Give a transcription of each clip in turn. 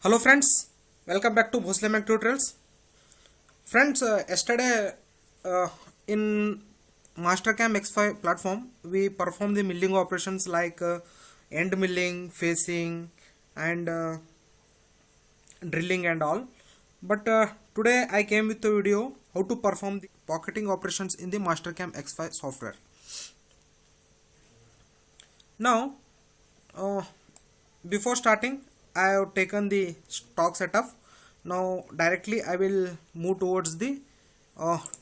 Hello friends, welcome back to Bhosle Mac Tutorials. Friends, yesterday in Mastercam X5 platform we performed the milling operations like end milling, facing and drilling and all. But today I came with a video how to perform the pocketing operations in the Mastercam X5 software. Now, uh, before starting I have taken the stock setup. Now directly I will move towards the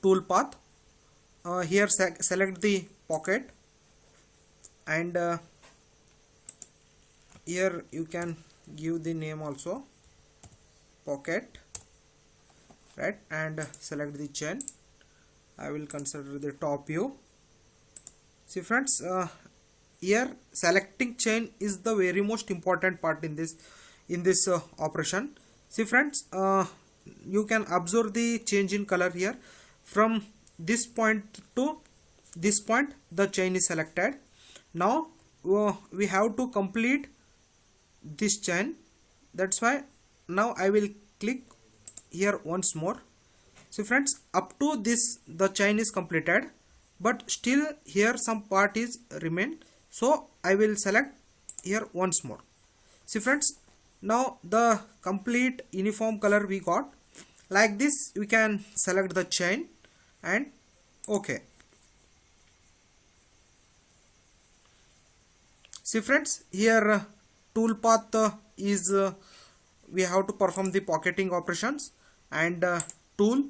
tool path. Here select the pocket, and here you can give the name also, pocket, right? And select the chain. I will consider the top view. See friends, here selecting chain is the very most important part in this operation. See friends, you can observe the change in color here. From this point to this point the chain is selected. Now we have to complete this chain. That's why now I will click here once more. See friends, up to this the chain is completed, but still here some part is remain, so I will select here once more. See friends, now the complete uniform color we got. Like this we can select the chain and OK. See friends, here tool path is we have to perform the pocketing operations and tool.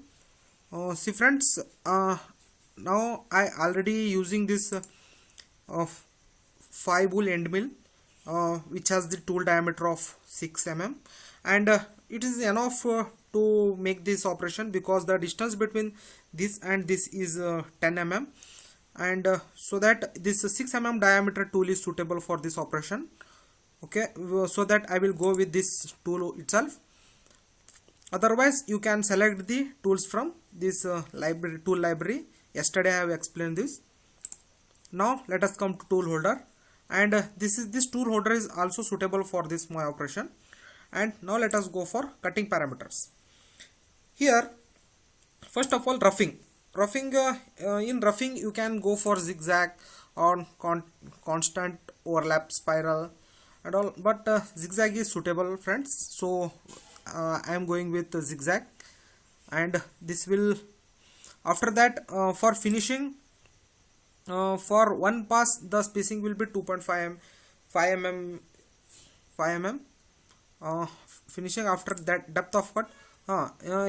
See friends, now I already using this 5 bowl end mill, which has the tool diameter of 6 mm, and it is enough to make this operation because the distance between this and this is 10 mm, and so that this 6 mm diameter tool is suitable for this operation. Okay, so that I will go with this tool itself. Otherwise you can select the tools from this tool library. Yesterday I have explained this. Now let us come to tool holder, and this tool holder is also suitable for this my operation. And now let us go for cutting parameters. Here first of all, roughing in roughing you can go for zigzag or constant overlap spiral and all, but zigzag is suitable friends, so I am going with zigzag. And this will, after that, for finishing, for one pass the spacing will be 2.5 mm 5 mm. Finishing after that, depth of cut,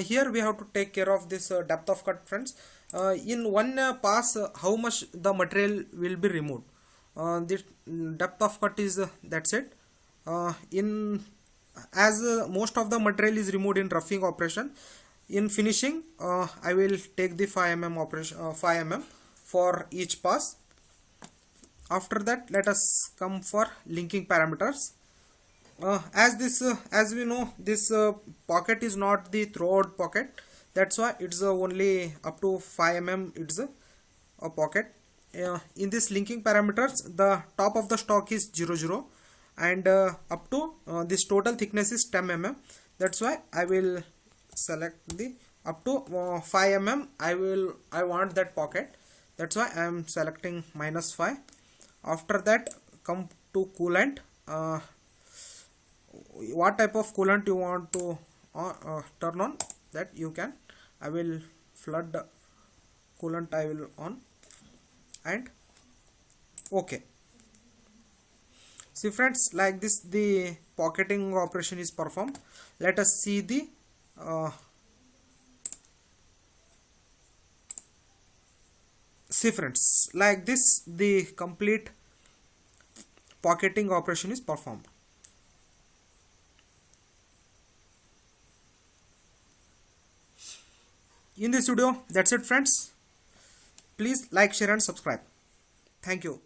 here we have to take care of this depth of cut friends. In one pass how much the material will be removed, the depth of cut is that's it. In as most of the material is removed in roughing operation, in finishing I will take the 5 mm operation, 5 mm for each pass. After that let us come for linking parameters. As we know, this pocket is not the throughout pocket, that's why it's only up to 5 mm it's a pocket. In this linking parameters, the top of the stock is 00, and up to this total thickness is 10 mm. That's why I will select the up to 5 mm. I want that pocket, that's why I am selecting -5. After that come to coolant. What type of coolant you want to turn on, that you can. I will flood coolant, I will on, and OK. See friends, like this the pocketing operation is performed. Let us see the see friends, like this the complete pocketing operation is performed. In this video, that's it friends. Please like, share and subscribe. Thank you.